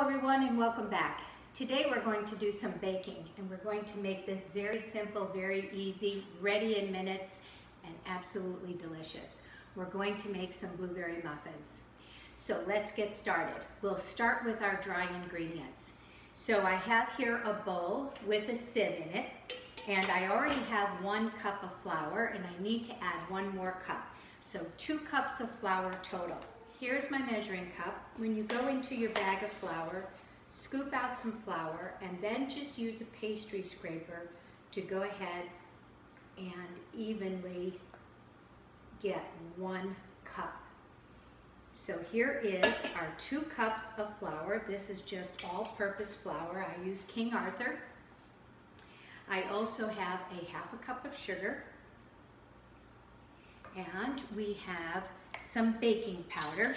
everyone, and welcome back. Today we're going to do some baking, and we're going to make this very simple, very easy, ready in minutes, and absolutely delicious. We're going to make some blueberry muffins. So let's get started. We'll start with our dry ingredients. So I have here a bowl with a sieve in it, and I already have 1 cup of flour, and I need to add 1 more cup. So 2 cups of flour total. Here's my measuring cup. When you go into your bag of flour, scoop out some flour and then just use a pastry scraper to go ahead and evenly get 1 cup. So here is our 2 cups of flour. This is just all-purpose flour. I use King Arthur. I also have a 1/2 cup of sugar, and we have some baking powder,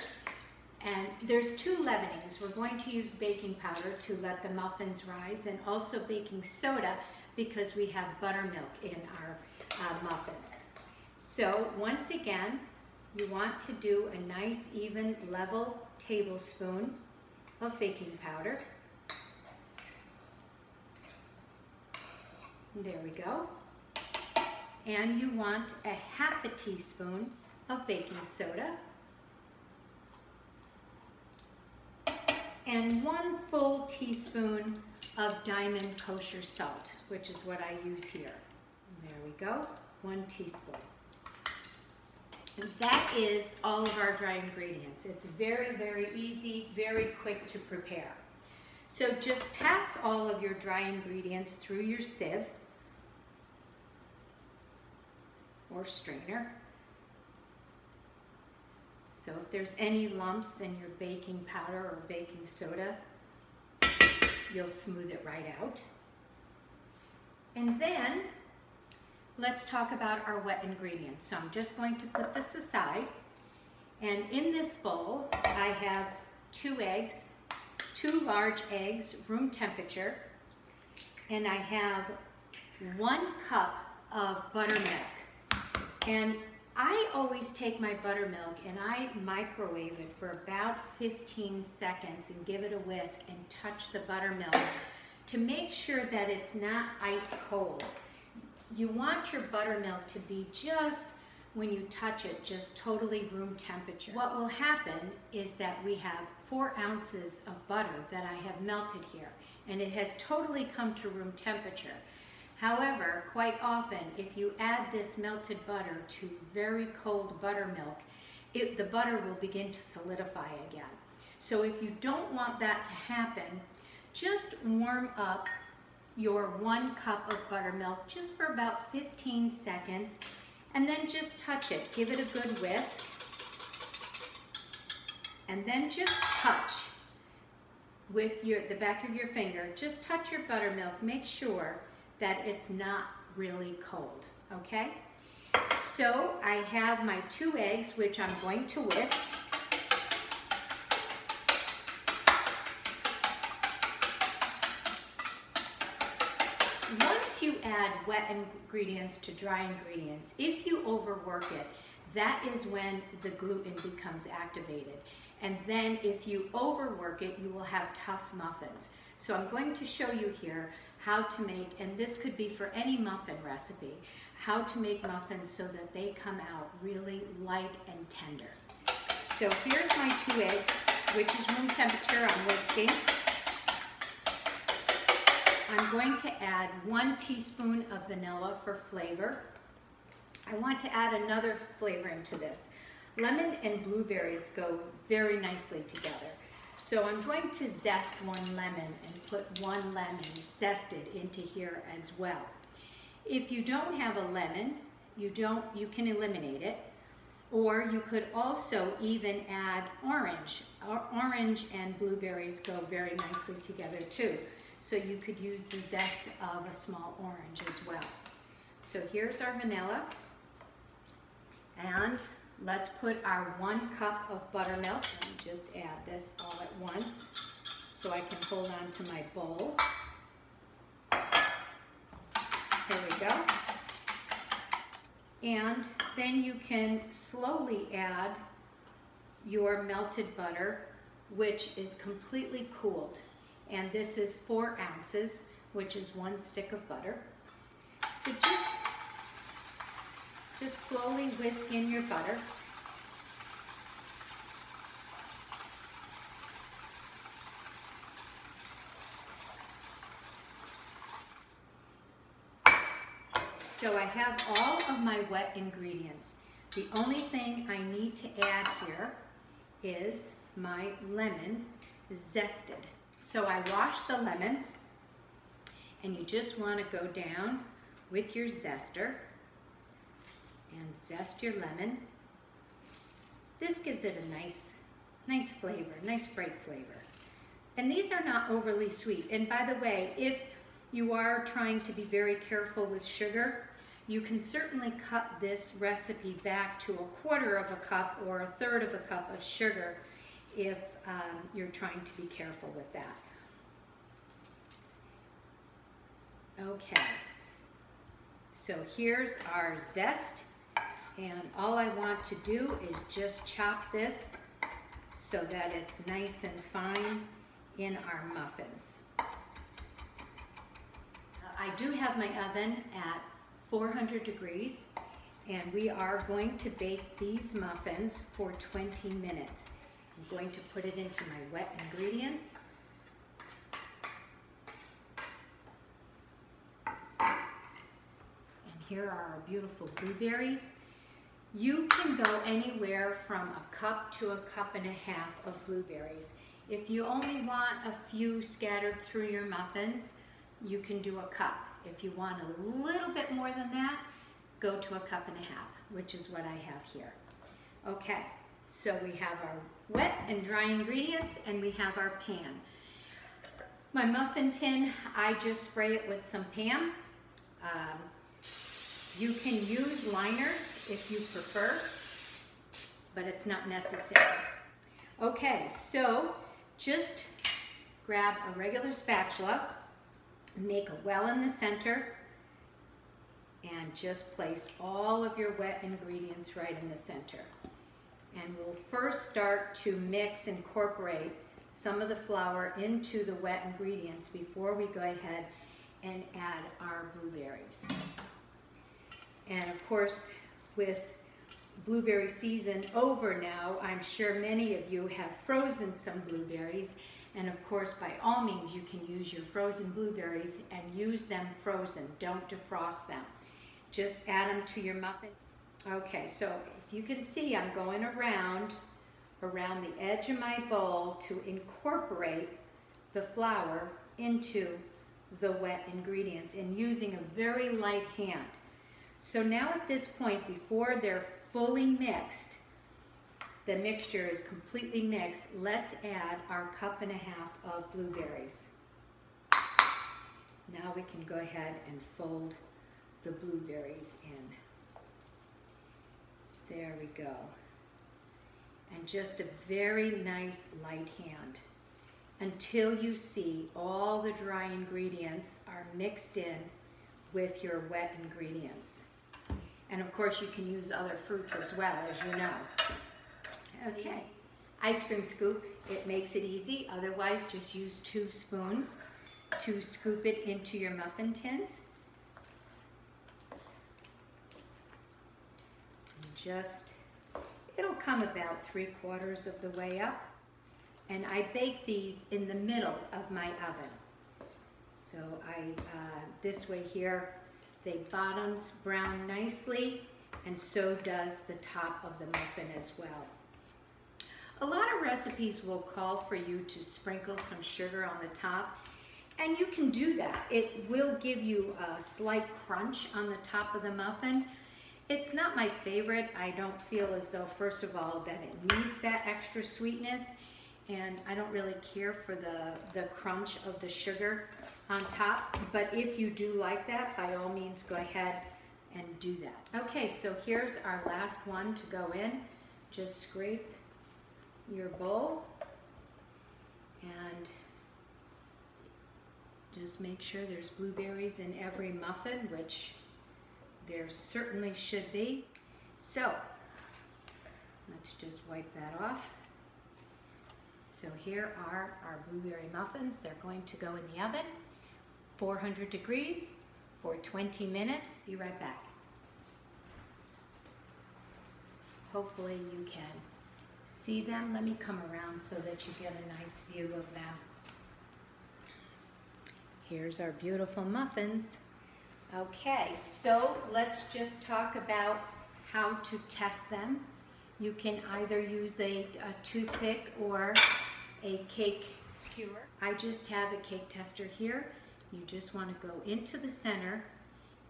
and there's 2 leavenings. We're going to use baking powder to let the muffins rise, and also baking soda because we have buttermilk in our muffins. So once again, you want to do a nice even level tablespoon of baking powder. There we go. And you want a 1/2 teaspoon of baking soda, and 1 full teaspoon of diamond kosher salt, which is what I use here. There we go, 1 teaspoon. And that is all of our dry ingredients. It's very, very easy, very quick to prepare. So just pass all of your dry ingredients through your sieve or strainer. So if there's any lumps in your baking powder or baking soda, you'll smooth it right out. And then let's talk about our wet ingredients. So I'm just going to put this aside. And in this bowl, I have 2 eggs, 2 large eggs, room temperature, and I have 1 cup of buttermilk. And I always take my buttermilk and I microwave it for about 15 seconds and give it a whisk and touch the buttermilk to make sure that it's not ice cold. You want your buttermilk to be just, when you touch it, just totally room temperature. What will happen is that we have 4 ounces of butter that I have melted here, and it has totally come to room temperature. However, quite often, if you add this melted butter to very cold buttermilk, the butter will begin to solidify again. So if you don't want that to happen, just warm up your 1 cup of buttermilk just for about 15 seconds, and then just touch it. Give it a good whisk, and then just touch with the back of your finger. Just touch your buttermilk. Make sure that it's not really cold, okay? So I have my 2 eggs, which I'm going to whisk. Once you add wet ingredients to dry ingredients, if you overwork it, that is when the gluten becomes activated. And then if you overwork it, you will have tough muffins. So I'm going to show you here how to make, and this could be for any muffin recipe, how to make muffins so that they come out really light and tender. So here's my 2 eggs, which is room temperature. I'm whisking. I'm going to add 1 teaspoon of vanilla for flavor. I want to add another flavor into this. Lemon and blueberries go very nicely together. So I'm going to zest 1 lemon and put 1 lemon zested into here as well. If you don't have a lemon, you can eliminate it, or you could also even add orange. Orange and blueberries go very nicely together too. So you could use the zest of a small orange as well. So here's our vanilla, and let's put our 1 cup of buttermilk, and just add this all at once so I can hold on to my bowl. Here we go. And then you can slowly add your melted butter which is completely cooled. And this is 4 ounces, which is 1 stick of butter. So just slowly whisk in your butter. So I have all of my wet ingredients. The only thing I need to add here is my lemon zested. So I wash the lemon, and you just want to go down with your zester and zest your lemon. This gives it a nice flavor, nice bright flavor. And these are not overly sweet. And by the way, if you are trying to be very careful with sugar, you can certainly cut this recipe back to 1/4 of a cup or 1/3 of a cup of sugar if you're trying to be careful with that. Okay, so here's our zest, and all I want to do is just chop this so that it's nice and fine in our muffins. I do have my oven at 400 degrees, and we are going to bake these muffins for 20 minutes. I'm going to put it into my wet ingredients. And here are our beautiful blueberries. You can go anywhere from 1 cup to 1.5 cups of blueberries. If you only want a few scattered through your muffins, you can do 1 cup. If you want a little bit more than that, go to 1.5 cups, which is what I have here. Okay, so we have our wet and dry ingredients, and we have our pan. My muffin tin, I just spray it with some Pam. You can use liners if you prefer, but it's not necessary. Okay, so just grab a regular spatula, make a well in the center, and just place all of your wet ingredients right in the center. And we'll first start to incorporate some of the flour into the wet ingredients before we go ahead and add our blueberries. And of course, with blueberry season over now, I'm sure many of you have frozen some blueberries. And of course, by all means, you can use your frozen blueberries and use them frozen. Don't defrost them. Just add them to your muffin. Okay, so if you can see, I'm going around the edge of my bowl to incorporate the flour into the wet ingredients and using a very light hand. So now at this point, before they're fully mixed, the mixture is completely mixed, let's add our 1.5 cups of blueberries. Now we can go ahead and fold the blueberries in. There we go. And just a very nice light hand until you see all the dry ingredients are mixed in with your wet ingredients. And of course you can use other fruits as well, as you know. Okay, ice cream scoop, it makes it easy. Otherwise, just use 2 spoons to scoop it into your muffin tins. And it'll come about 3/4 of the way up. And I bake these in the middle of my oven. So this way here, the bottoms brown nicely, and so does the top of the muffin as well. A lot of recipes will call for you to sprinkle some sugar on the top, and you can do that. It will give you a slight crunch on the top of the muffin. It's not my favorite. I don't feel as though, first of all, that it needs that extra sweetness, and I don't really care for the crunch of the sugar on top. But if you do like that, by all means, go ahead and do that. Okay, so here's our last one to go in. Just scrape your bowl and just make sure there's blueberries in every muffin, which there certainly should be. So let's just wipe that off. So here are our blueberry muffins. They're going to go in the oven, 400 degrees for 20 minutes. Be right back. Hopefully you can see them. Let me come around so that you get a nice view of them. Here's our beautiful muffins. Okay, so let's just talk about how to test them. You can either use a toothpick or a cake skewer. I just have a cake tester here. You just want to go into the center,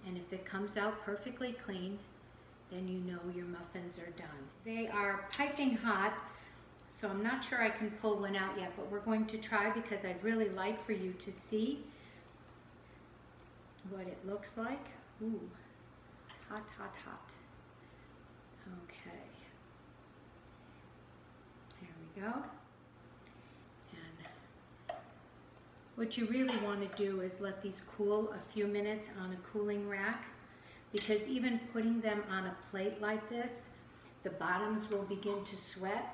and if it comes out perfectly clean, then you know your muffins are done. They are piping hot, so I'm not sure I can pull one out yet, but we're going to try because I'd really like for you to see what it looks like. Ooh, hot, hot, hot. Okay, there we go. And what you really want to do is let these cool a few minutes on a cooling rack, because even putting them on a plate like this, the bottoms will begin to sweat.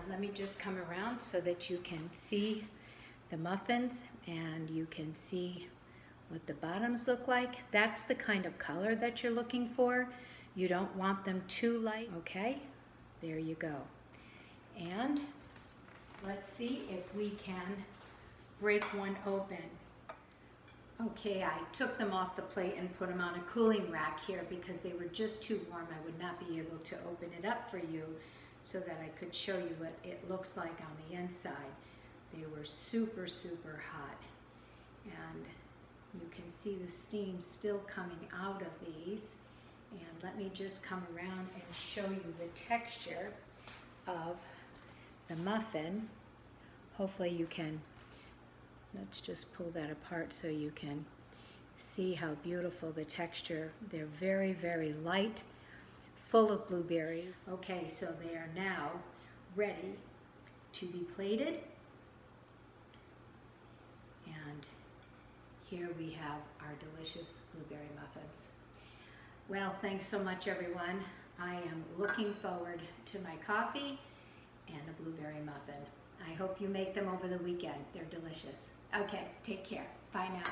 Let me just come around so that you can see the muffins and you can see what the bottoms look like. That's the kind of color that you're looking for. You don't want them too light. Okay, there you go. And let's see if we can break one open. Okay, I took them off the plate and put them on a cooling rack here because they were just too warm. I would not be able to open it up for you so that I could show you what it looks like on the inside. They were super, super hot. And you can see the steam still coming out of these. And let me just come around and show you the texture of the muffin. Hopefully you can, let's just pull that apart so you can see how beautiful the texture. They're very, very light, full of blueberries. Okay, so they are now ready to be plated. And here we have our delicious blueberry muffins. Well, thanks so much, everyone. I am looking forward to my coffee and a blueberry muffin. I hope you make them over the weekend. They're delicious. Okay, take care. Bye now.